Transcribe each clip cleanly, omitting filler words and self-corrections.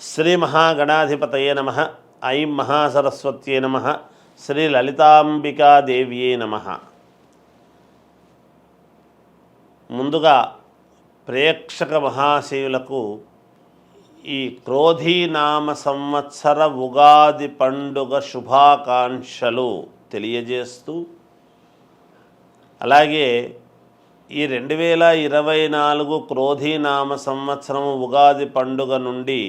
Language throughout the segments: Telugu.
శ్రీ మహాగణాధిపతయే నమః. ఐం మహాసరస్వత్యే నమః. శ్రీ లలితాంబికాదేవ్యే నమః. ముందుగా ప్రేక్షక మహాశయులకు ఈ క్రోధీనామ సంవత్సర ఉగాది పండుగ శుభాకాంక్షలు తెలియజేస్తూ, అలాగే ఈ 2024 క్రోధీనామ సంవత్సరం ఉగాది పండుగ నుండి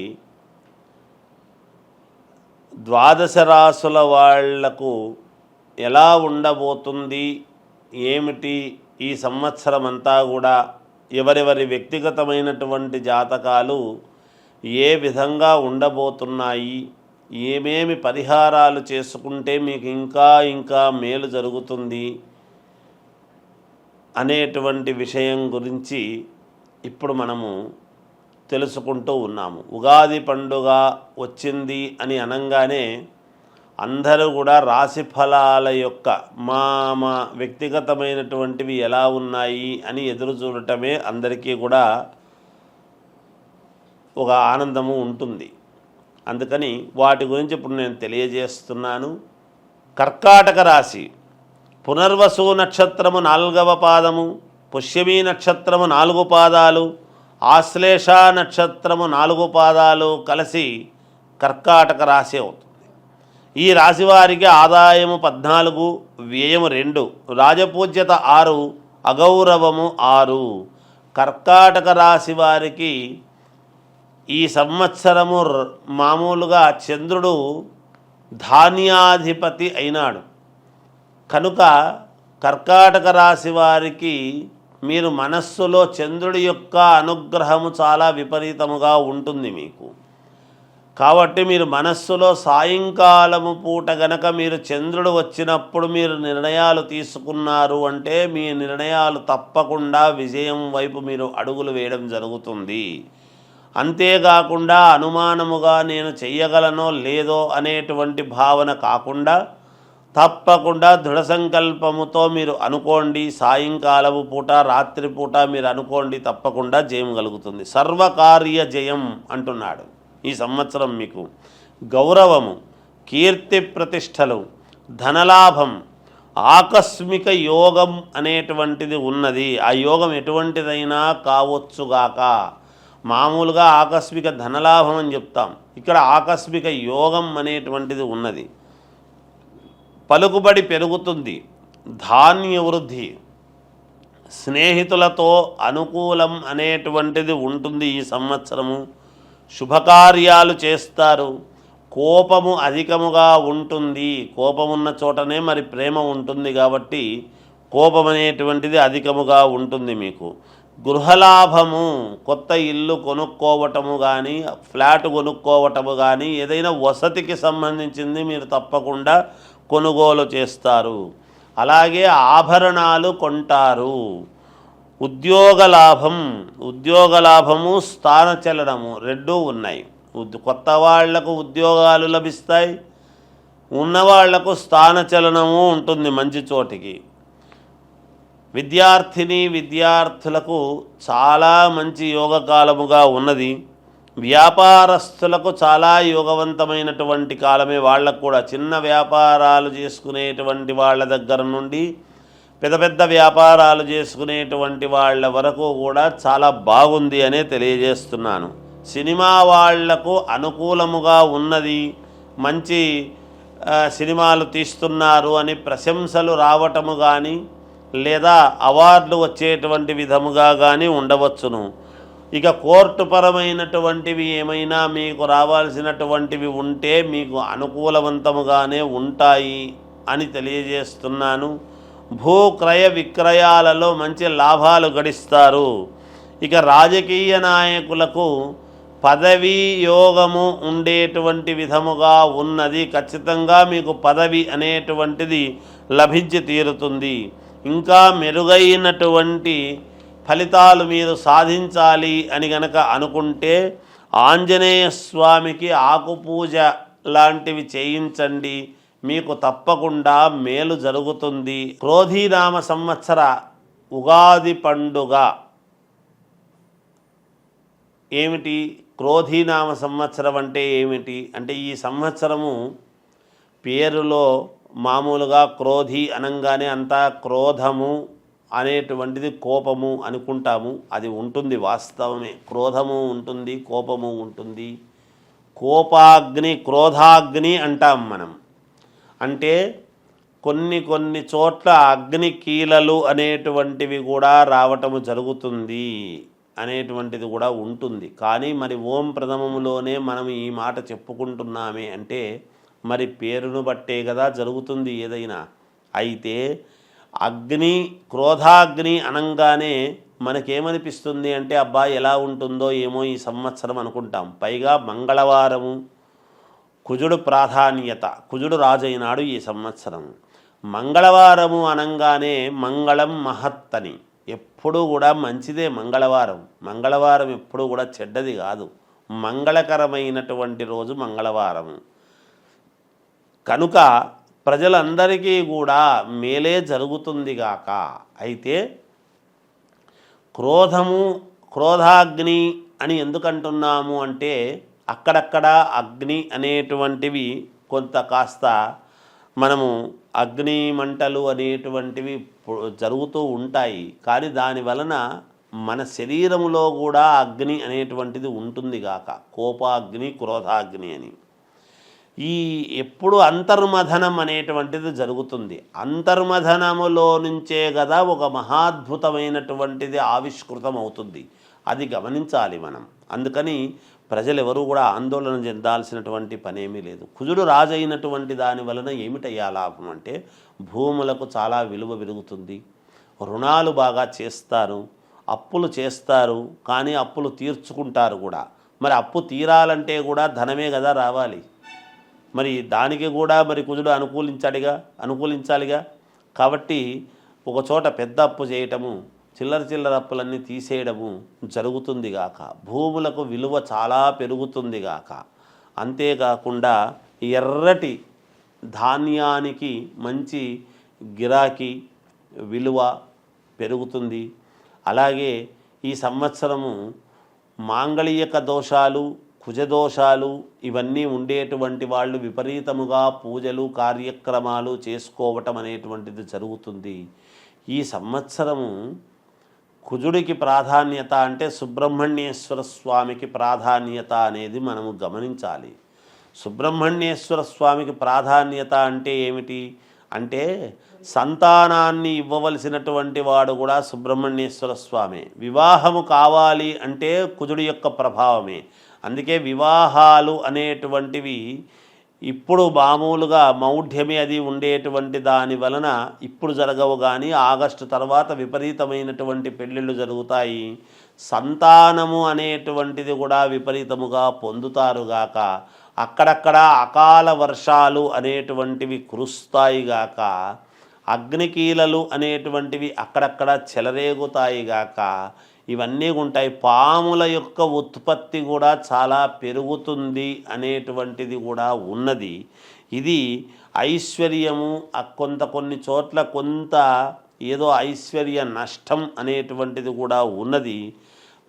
ద్వాదశ రాసుల వాళ్లకు ఎలా ఉండబోతుంది, ఏమిటి ఈ సంవత్సరం అంతా కూడా ఎవరెవరి వ్యక్తిగతమైనటువంటి జాతకాలు ఏ విధంగా ఉండబోతున్నాయి, ఏమేమి పరిహారాలు చేసుకుంటే మీకు ఇంకా మేలు జరుగుతుంది అనేటువంటి విషయం గురించి ఇప్పుడు మనము తెలుసుకుంటూ ఉన్నాము. ఉగాది పండుగ వచ్చింది అని అనగానే అందరూ కూడా రాశి ఫలాల యొక్క మా వ్యక్తిగతమైనటువంటివి ఎలా ఉన్నాయి అని ఎదురు చూడటమే అందరికీ కూడా ఒక ఆనందము ఉంటుంది. అందుకని వాటి గురించి ఇప్పుడు నేను తెలియజేస్తున్నాను. కర్కాటక రాశి పునర్వసు నక్షత్రము 4వ పాదము, పుష్యమీ నక్షత్రము 4 పాదాలు, ఆశ్లేష నక్షత్రము 4 పాదాలు కలిసి కర్కాటక రాశి అవుతుంది. ఈ రాశి వారికి ఆదాయము 14, వ్యయము 2, రాజపూజ్యత 6, అగౌరవము 6. కర్కాటక రాశి వారికి ఈ సంవత్సరము మామూలుగా చంద్రుడు ధాన్యాధిపతి అయినాడు కనుక కర్కాటక రాశి వారికి మీరు మనస్సులో చంద్రుడి యొక్క అనుగ్రహము చాలా విపరీతముగా ఉంటుంది మీకు. కాబట్టి మీరు మనస్సులో సాయంకాలము పూట గనక మీరు చంద్రుడు వచ్చినప్పుడు మీరు నిర్ణయాలు తీసుకున్నారు అంటే మీ నిర్ణయాలు తప్పకుండా విజయం వైపు మీరు అడుగులు వేయడం జరుగుతుంది. అంతేకాకుండా అనుమానముగా నేను చెయ్యగలనో లేదో అనేటువంటి భావన కాకుండా తప్పకుండా దృఢ సంకల్పముతో మీరు అనుకోండి. సాయంకాలము పూట రాత్రిపూట మీరు అనుకోండి, తప్పకుండా జయం కలుగుతుంది. సర్వకార్య జయం అంటున్నాడు. ఈ సంవత్సరం మీకు గౌరవము, కీర్తి ప్రతిష్టలు, ధనలాభం, ఆకస్మిక యోగం అనేటువంటిది ఉన్నది. ఆ యోగం ఎటువంటిదైనా కావచ్చుగాక. మామూలుగా ఆకస్మిక ధనలాభం అని చెప్తాం, ఇక్కడ ఆకస్మిక యోగం అనేటువంటిది ఉన్నది. పలుకుబడి పెరుగుతుంది, ధాన్య వృద్ధి, స్నేహితులతో అనుకూలం అనేటువంటిది ఉంటుంది. ఈ సంవత్సరము శుభకార్యాలు చేస్తారు. కోపము అధికముగా ఉంటుంది. కోపమున్న చోటనే మరి ప్రేమ ఉంటుంది కాబట్టి కోపం అనేటువంటిది అధికముగా ఉంటుంది మీకు. గృహలాభము, కొత్త ఇల్లు కొనుక్కోవటము కానీ, ఫ్లాట్ కొనుక్కోవటము కానీ, ఏదైనా వసతికి సంబంధించింది మీరు తప్పకుండా కొనుగోలు చేస్తారు. అలాగే ఆభరణాలు కొంటారు. ఉద్యోగలాభము, స్థానచలనము రెండూ ఉన్నాయి. కొత్త వాళ్లకు ఉద్యోగాలు లభిస్తాయి, ఉన్నవాళ్లకు స్థానచలనము ఉంటుంది మంచి చోటికి. విద్యార్థులకు చాలా మంచి యోగకాలముగా ఉన్నది. వ్యాపారస్తులకు చాలా యోగవంతమైనటువంటి కాలమే. వాళ్ళకు కూడా చిన్న వ్యాపారాలు చేసుకునేటువంటి వాళ్ళ దగ్గర నుండి పెద్ద వ్యాపారాలు చేసుకునేటువంటి వాళ్ళ వరకు కూడా చాలా బాగుంది అనే తెలియజేస్తున్నాను. సినిమా వాళ్లకు అనుకూలముగా ఉన్నది. మంచి సినిమాలు తీస్తున్నారు అని ప్రశంసలు రావటము కానీ, లేదా అవార్డులు వచ్చేటువంటి విధముగా కానీ ఉండవచ్చును. ఇక కోర్టు పరమైనటువంటివి ఏమైనా మీకు రావాల్సినటువంటివి ఉంటే మీకు అనుకూలవంతముగానే ఉంటాయి అని తెలియజేస్తున్నాను. భూక్రయ విక్రయాలలో మంచి లాభాలు గడిస్తారు. ఇక రాజకీయ నాయకులకు పదవీ యోగము ఉండేటువంటి విధముగా ఉన్నది. ఖచ్చితంగా మీకు పదవి అనేటువంటిది లభించి తీరుతుంది. ఇంకా మెరుగైనటువంటి ఫలితాలు మీరు సాధించాలి అని గనక అనుకుంటే ఆంజనేయ స్వామికి ఆకుపూజ లాంటివి చేయించండి, మీకు తప్పకుండా మేలు జరుగుతుంది. క్రోధీనామ సంవత్సర ఉగాది పండుగ ఏమిటి? క్రోధీనామ సంవత్సరం అంటే ఏమిటి అంటే ఈ సంవత్సరము పేరులో మామూలుగా క్రోధి అనంగానే అంతా క్రోధము అనేటువంటిది కోపము అనుకుంటాము. అది ఉంటుంది, వాస్తవమే. క్రోధము ఉంటుంది, కోపము ఉంటుంది. కోపాగ్ని, క్రోధాగ్ని అంటాం మనం. అంటే కొన్ని చోట్ల అగ్ని కీలలు అనేటువంటివి కూడా రావటము జరుగుతుంది అనేటువంటిది కూడా ఉంటుంది. కానీ మరి ఓం ప్రథమములోనే మనం ఈ మాట చెప్పుకుంటున్నామే అంటే మరి పేరును బట్టే కదా జరుగుతుంది ఏదైనా. అయితే అగ్ని, క్రోధాగ్ని అనంగానే మనకేమనిపిస్తుంది అంటే అబ్బా ఎలా ఉంటుందో ఏమో ఈ సంవత్సరం అనుకుంటాం. పైగా మంగళవారము, కుజుడు ప్రాధాన్యత, కుజుడు రాజైనాడు ఈ సంవత్సరం. మంగళవారము అనంగానే మంగళం మహత్తని, ఎప్పుడూ కూడా మంచిదే మంగళవారం. మంగళవారం ఎప్పుడూ కూడా చెడ్డది కాదు, మంగళకరమైనటువంటి రోజు మంగళవారము. కనుక ప్రజలందరికీ కూడా మేలే జరుగుతుంది గాక. అయితే క్రోధాగ్ని అని ఎందుకంటున్నాము అంటే అక్కడక్కడ అగ్ని అనేటువంటివి కొంత కాస్త మనము అగ్ని మంటలు అనేటువంటివి జరుగుతూ ఉంటాయి. కానీ దాని వలన మన శరీరంలో కూడా అగ్ని అనేటువంటిది ఉంటుంది గాక. కోపాగ్ని, క్రోధాగ్ని అని ఈ ఎప్పుడు అంతర్మథనం అనేటువంటిది జరుగుతుంది. అంతర్మథనములో నుంచే కదా ఒక మహాద్భుతమైనటువంటిది ఆవిష్కృతం అవుతుంది. అది గమనించాలి మనం. అందుకని ప్రజలు ఎవరు కూడా ఆందోళన చెందాల్సినటువంటి పనేమీ లేదు. కుజుడు రాజైనటువంటి దాని వలన ఏమిటయ్యా లాభం అంటే భూములకు చాలా విలువ పెరుగుతుంది, రుణాలు బాగా చేస్తారు, అప్పులు చేస్తారు, కానీ అప్పులు తీర్చుకుంటారు కూడా. మరి అప్పు తీరాలంటే కూడా ధనమే కదా రావాలి. మరి దానికి కూడా మరి కుజుడు అనుకూలించాలిగా. కాబట్టి ఒక చోట పెద్ద అప్పు చేయటము, చిల్లర అప్పులన్నీ తీసేయడము జరుగుతుంది గాక. భూములకు విలువ చాలా పెరుగుతుంది గాక. అంతేకాకుండా ఎర్రటి ధాన్యానికి మంచి గిరాకీ, విలువ పెరుగుతుంది. అలాగే ఈ సంవత్సరము మాంగళిక దోషాలు, కుజదోషాలు ఇవన్నీ ఉండేటువంటి వాళ్ళు విపరీతముగా పూజలు, కార్యక్రమాలు చేసుకోవటం అనేటువంటిది జరుగుతుంది. ఈ సంవత్సరము కుజుడికి ప్రాధాన్యత అంటే సుబ్రహ్మణ్యేశ్వర స్వామికి ప్రాధాన్యత అనేది మనము గమనించాలి. సుబ్రహ్మణ్యేశ్వర స్వామికి ప్రాధాన్యత అంటే ఏమిటి అంటే సంతానాన్ని ఇవ్వవలసినటువంటి వాడు కూడా సుబ్రహ్మణ్యేశ్వర స్వామి. వివాహము కావాలి అంటే కుజుడి యొక్క ప్రభావమే. అందుకే వివాహాలు అనేటువంటివి ఇప్పుడు మామూలుగా మౌఢ్యమే అది ఉండేటువంటి దాని వలన ఇప్పుడు జరగవు, కానీ ఆగస్టు తర్వాత విపరీతమైనటువంటి పెళ్ళిళ్ళు జరుగుతాయి. సంతానము అనేటువంటిది కూడా విపరీతముగా పొందుతారుగాక. అక్కడక్కడ అకాల వర్షాలు అనేటువంటివి కురుస్తాయిగాక. అగ్నికీలలు అనేటువంటివి అక్కడక్కడ చెలరేగుతాయిగాక. ఇవన్నీ ఉంటాయి. పాముల యొక్క ఉత్పత్తి కూడా చాలా పెరుగుతుంది అనేటువంటిది కూడా ఉన్నది. ఇది ఐశ్వర్యము కొన్ని చోట్ల కొంత ఏదో ఐశ్వర్య నష్టం అనేటువంటిది కూడా ఉన్నది.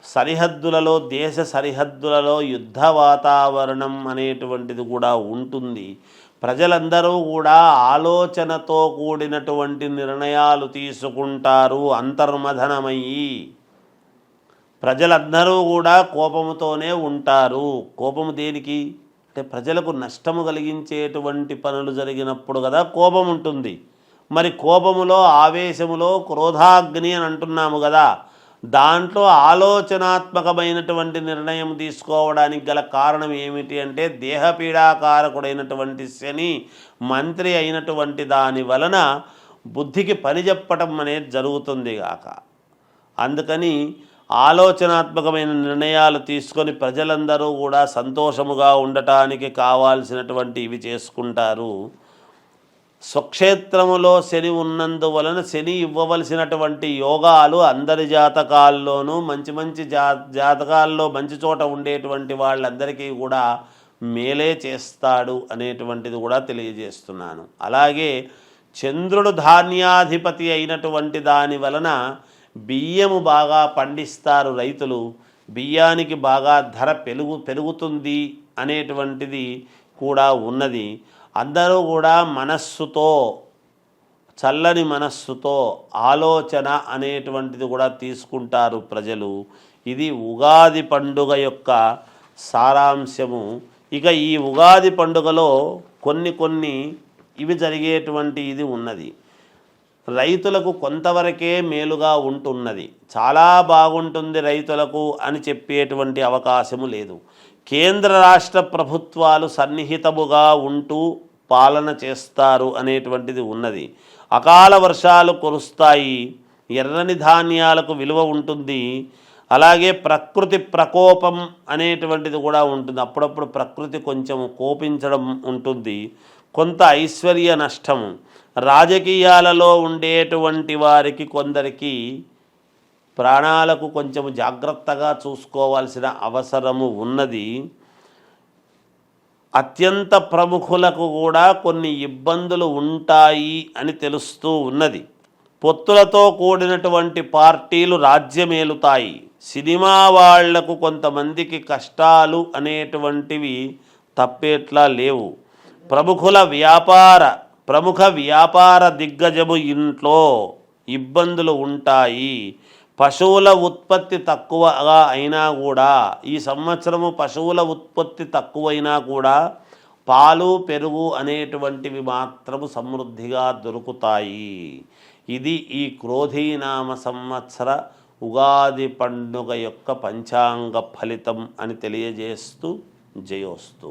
సరిహద్దులలో, దేశ సరిహద్దులలో యుద్ధ వాతావరణం అనేటువంటిది కూడా ఉంటుంది. ప్రజలందరూ కూడా ఆలోచనతో కూడినటువంటి నిర్ణయాలు తీసుకుంటారు. అంతర్మథనమయ్యి ప్రజలందరూ కూడా కోపముతోనే ఉంటారు. కోపము దేనికి అంటే ప్రజలకు నష్టము కలిగించేటువంటి పనులు జరిగినప్పుడు కదా కోపం ఉంటుంది. మరి కోపములో, ఆవేశములో క్రోధాగ్ని అని అంటున్నాము కదా, దాంట్లో ఆలోచనాత్మకమైనటువంటి నిర్ణయం తీసుకోవడానికి గల కారణం ఏమిటి అంటే దేహపీడాకారకుడైనటువంటి శని మంత్రి అయినటువంటి దాని వలన బుద్ధికి పని చెప్పటం అనేది జరుగుతుంది గాక. అందుకని ఆలోచనాత్మకమైన నిర్ణయాలు తీసుకొని ప్రజలందరూ కూడా సంతోషముగా ఉండటానికి కావాల్సినటువంటి ఇవి చేసుకుంటారు. స్వక్షేత్రములో శని ఉన్నందువలన శని ఇవ్వవలసినటువంటి యోగాలు అందరి జాతకాల్లోనూ మంచి జాతకాల్లో మంచి చోట ఉండేటువంటి వాళ్ళందరికీ కూడా మేలే చేస్తాడు అనేటువంటిది కూడా తెలియజేస్తున్నాను. అలాగే చంద్రుడు ధాన్యాధిపతి అయినటువంటి దాని వలన బియ్యము బాగా పండిస్తారు రైతులు. బియ్యానికి బాగా ధర పెరుగుతుంది అనేటువంటిది కూడా ఉన్నది. అందరూ కూడా మనస్సుతో, చల్లని మనస్సుతో ఆలోచన అనేటువంటిది కూడా తీసుకుంటారు ప్రజలు. ఇది ఉగాది పండుగ యొక్క సారాంశము. ఇక ఈ ఉగాది పండుగలో కొన్ని ఇవి జరిగేటువంటి ఇది ఉన్నది. రైతులకు కొంతవరకే మేలుగా ఉంటున్నది, చాలా బాగుంటుంది రైతులకు అని చెప్పేటువంటి అవకాశము లేదు. కేంద్ర రాష్ట్ర ప్రభుత్వాలు సన్నిహితముగా ఉంటూ పాలన చేస్తారు అనేటువంటిది ఉన్నది. అకాల వర్షాలు కురుస్తాయి, ఎర్రని ధాన్యాలకు విలువ ఉంటుంది. అలాగే ప్రకృతి ప్రకోపం అనేటువంటిది కూడా ఉంటుంది. అప్పుడప్పుడు ప్రకృతి కొంచెం కోపించడం ఉంటుంది. కొంత ఐశ్వర్య నష్టము, రాజకీయాలలో ఉండేటువంటి వారికి కొందరికి ప్రాణాలకు కొంచెం జాగ్రత్తగా చూసుకోవాల్సిన అవసరము ఉన్నది. అత్యంత ప్రముఖులకు కూడా కొన్ని ఇబ్బందులు ఉంటాయి అని తెలుస్తూ ఉన్నది. పొత్తులతో కూడినటువంటి పార్టీలు రాజ్యమేలుతాయి. సినిమా వాళ్లకు కొంతమందికి కష్టాలు అనేటువంటివి తప్పేట్లా లేవు. ప్రముఖ వ్యాపార దిగ్గజము ఇంట్లో ఇబ్బందులు ఉంటాయి. పశువుల ఉత్పత్తి తక్కువగా అయినా కూడా, ఈ సంవత్సరము పశువుల ఉత్పత్తి తక్కువైనా కూడా పాలు పెరుగు అనేటువంటివి మాత్రము సమృద్ధిగా దొరుకుతాయి. ఇది ఈ క్రోధీనామ సంవత్సర ఉగాది పండుగ యొక్క పంచాంగ ఫలితం అని తెలియజేస్తూ జయోస్తు.